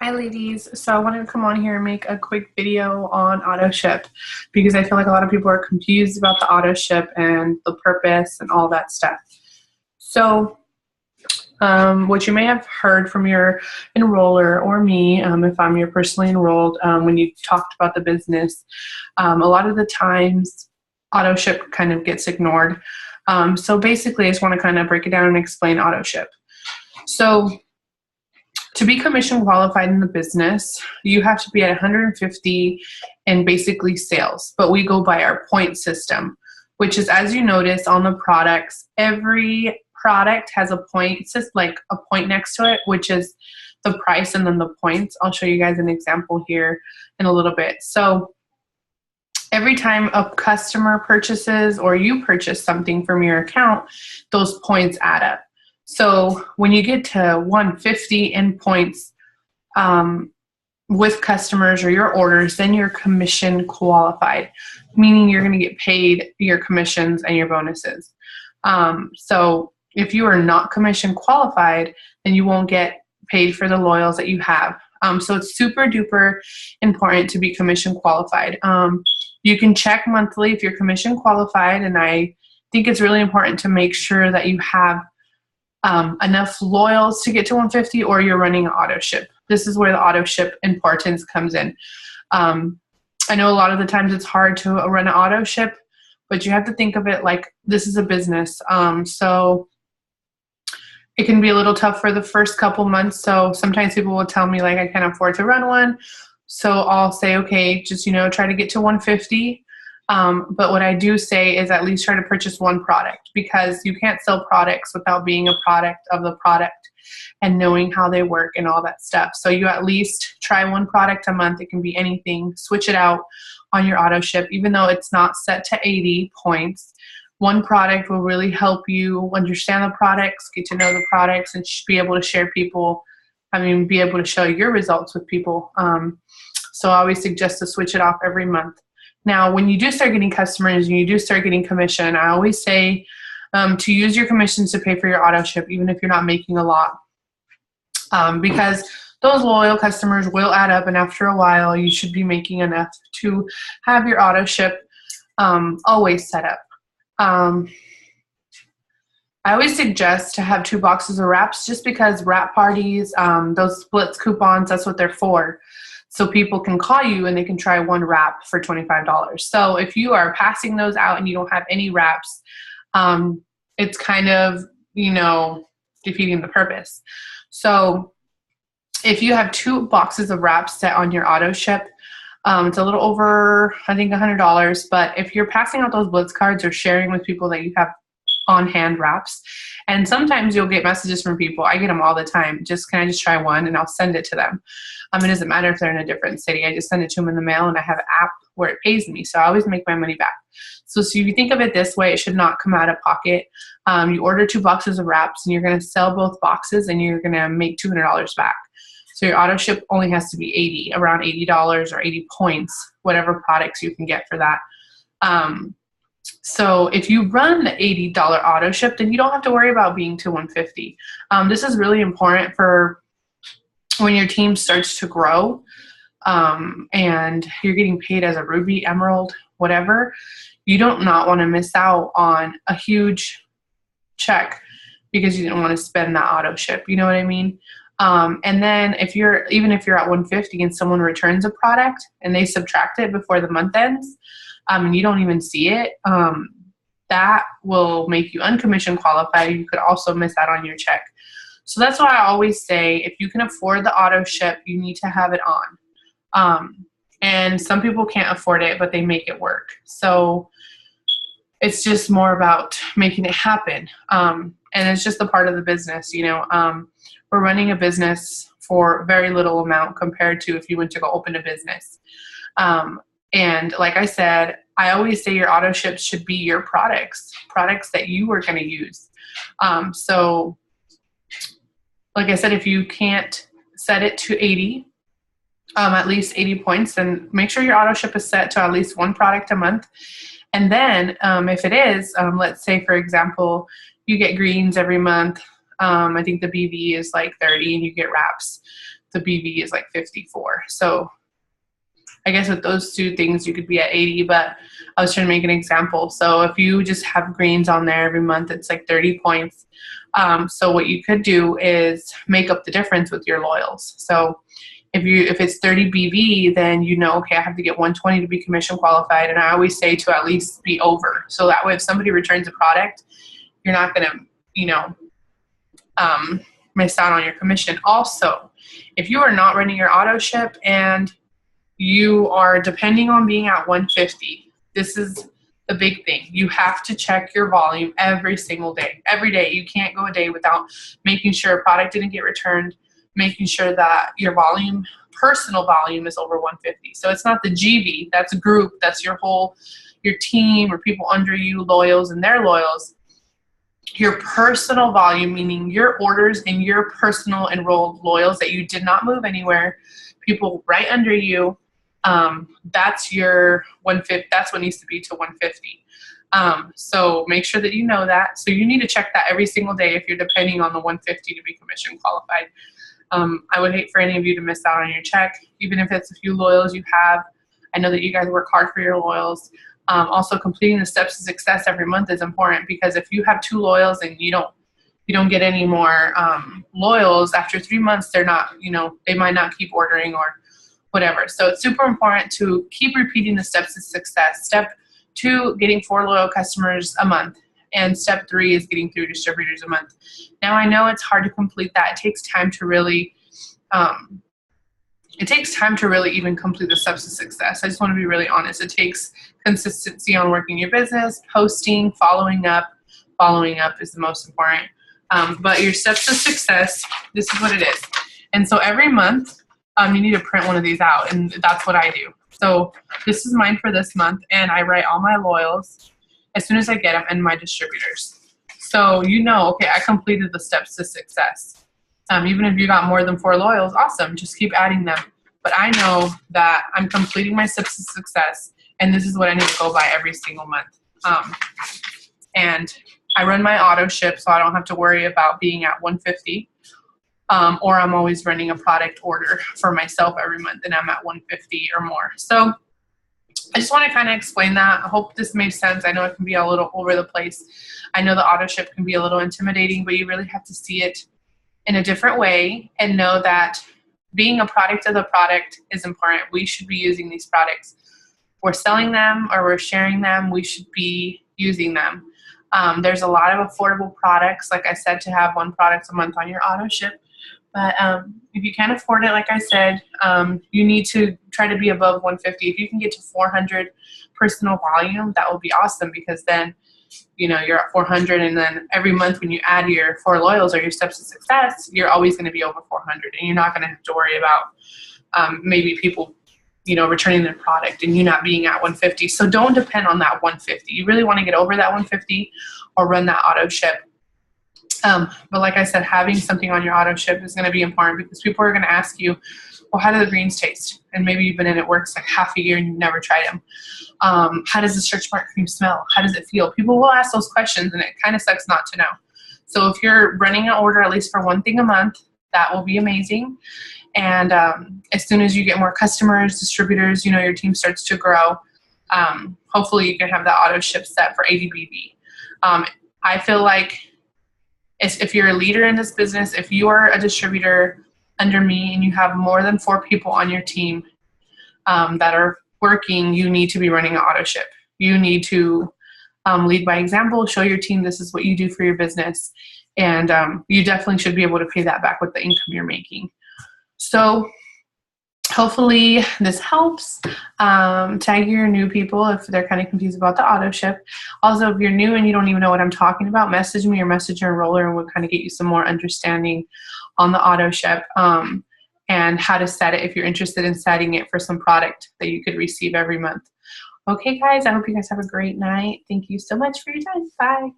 Hi ladies, so I wanted to come on here and make a quick video on auto ship because I feel like a lot of people are confused about the auto ship and the purpose and all that stuff. So what you may have heard from your enroller or me, if I'm your personally enrolled, when you talked about the business, a lot of the times auto ship kind of gets ignored. So basically I just want to kind of break it down and explain auto ship. So to be commission qualified in the business, you have to be at 150 in basically sales, but we go by our point system, which is, as you notice on the products, every product has a point, like a point next to it, which is the price and then the points. I'll show you guys an example here in a little bit. So every time a customer purchases or you purchase something from your account, those points add up. So when you get to 150 in points with customers or your orders, then you're commission qualified, meaning you're going to get paid your commissions and your bonuses. So if you are not commission qualified, then you won't get paid for the loyals that you have. So it's super duper important to be commission qualified. You can check monthly if you're commission qualified, and I think it's really important to make sure that you have enough loyals to get to 150 or you're running an auto ship. This is where the auto ship importance comes in. I know a lot of the times it's hard to run an auto ship, but you have to think of it like this is a business. So it can be a little tough for the first couple months. So sometimes people will tell me like, I can't afford to run one. So I'll say, okay, just, try to get to 150. But what I do say is at least try to purchase one product, because you can't sell products without being a product of the product and knowing how they work and all that stuff. So you at least try one product a month. It can be anything. Switch it out on your auto ship, even though it's not set to 80 points. One product will really help you understand the products, get to know the products, and be able to share be able to show your results with people. So I always suggest to switch it off every month. Now, when you do start getting customers and you do start getting commission, I always say to use your commissions to pay for your auto ship, even if you're not making a lot, because those loyal customers will add up, and after a while, you should be making enough to have your auto ship always set up. I always suggest to have 2 boxes of wraps, just because wrap parties, those splits coupons, that's what they're for. So people can call you and they can try one wrap for $25. So if you are passing those out and you don't have any wraps, it's kind of, defeating the purpose. So if you have 2 boxes of wraps set on your auto ship, it's a little over, I think, $100. But if you're passing out those blitz cards or sharing with people that you have on-hand wraps, and sometimes you'll get messages from people. I get them all the time. Can I just try one? And I'll send it to them. It doesn't matter if they're in a different city. I just send it to them in the mail, and I have an app where it pays me. So I always make my money back. So if you think of it this way, it should not come out of pocket. You order 2 boxes of wraps, and you're going to sell both boxes, and you're going to make $200 back. So your auto ship only has to be around $80 or 80 points, whatever products you can get for that. So if you run the $80 auto ship, then you don't have to worry about being to 150. This is really important for when your team starts to grow, and you're getting paid as a ruby, emerald, whatever. You don't not want to miss out on a huge check because you didn't want to spend that auto ship. You know what I mean? And then even if you're at 150 and someone returns a product and they subtract it before the month ends, and you don't even see it, that will make you uncommission qualified. You could also miss out on your check. So that's why I always say, if you can afford the auto ship, you need to have it on. And some people can't afford it, but they make it work. So it's just more about making it happen. And it's just a part of the business. We're running a business for very little amount compared to if you went to go open a business. And like I said, I always say your auto ships should be your products that you are going to use. So like I said, if you can't set it to 80, at least 80 points, then make sure your auto ship is set to at least 1 product a month. And then if it is, let's say, for example, you get greens every month. I think the BV is like 30 and you get wraps. the BV is like 54. So I guess with those two things, you could be at 80, but I was trying to make an example. So if you just have greens on there every month, it's like 30 points. So what you could do is make up the difference with your loyals. So if it's 30 BV, then you know, okay, I have to get 120 to be commission qualified. And I always say to at least be over. So that way, if somebody returns a product, you're not going to, miss out on your commission. Also, if you are not running your auto ship and you are depending on being at 150, this is the big thing. You have to check your volume every single day. Every day. You can't go a day without making sure a product didn't get returned, making sure that your volume, personal volume, is over 150. So it's not the GV, that's a group, that's your team or people under you, loyals and their loyals. Your personal volume, meaning your orders and your personal enrolled loyals that you did not move anywhere, people right under you, that's your 150. That's what needs to be to 150. So make sure that you know that. So you need to check that every single day if you're depending on the 150 to be commission qualified. I would hate for any of you to miss out on your check, even if it's a few loyals you have. I know that you guys work hard for your loyals. Also, completing the steps to success every month is important, because if you have 2 loyals and you don't get any more loyals after 3 months, they're not, they might not keep ordering or whatever. So it's super important to keep repeating the steps to success. Step 2, getting 4 loyal customers a month. And step 3 is getting 3 distributors a month. Now, I know it's hard to complete that. It takes time to really, even complete the steps to success. I just want to be really honest. It takes consistency on working your business, posting, following up. Following up is the most important. But your steps to success, this is what it is. And so every month, you need to print one of these out, and that's what I do. So this is mine for this month, and I write all my loyals as soon as I get them and my distributors. So okay, I completed the steps to success. Even if you got more than 4 loyals, awesome, just keep adding them. But I know that I'm completing my steps to success, and this is what I need to go by every single month. And I run my auto ship, so I don't have to worry about being at 150. Or I'm always running a product order for myself every month, and I'm at 150 or more. So I just want to kind of explain that. I hope this made sense. I know it can be a little over the place. I know the auto ship can be a little intimidating, but you really have to see it in a different way and know that being a product of the product is important. We should be using these products. We're selling them or we're sharing them. We should be using them. There's a lot of affordable products, like I said, to have 1 product a month on your auto ship. But if you can't afford it, like I said, you need to try to be above 150. If you can get to 400 personal volume, that will be awesome, because then, you're at 400, and then every month when you add your 4 loyals or your steps to success, you're always going to be over 400, and you're not going to have to worry about maybe people, returning their product and you not being at 150. So don't depend on that 150. You really want to get over that 150 or run that auto ship. But like I said, having something on your auto ship is going to be important, because people are going to ask you, well, how do the greens taste? And maybe you've been in it works like half a year and you've never tried them. How does the stretch mark cream smell? How does it feel? People will ask those questions, and it kind of sucks not to know. So if you're running an order at least for 1 thing a month, that will be amazing. And as soon as you get more customers, distributors, your team starts to grow, hopefully you can have that auto ship set for 80 BV. I feel like if you're a leader in this business, if you are a distributor under me and you have more than 4 people on your team that are working, you need to be running an auto ship. You need to lead by example, show your team this is what you do for your business, and you definitely should be able to pay that back with the income you're making. So hopefully this helps. Tag your new people if they're kind of confused about the auto ship. Also, if you're new and you don't even know what I'm talking about, message me or message your enroller, and we'll kind of get you some more understanding on the auto ship and how to set it if you're interested in setting it for some product that you could receive every month. Okay, guys, I hope you guys have a great night. Thank you so much for your time. Bye.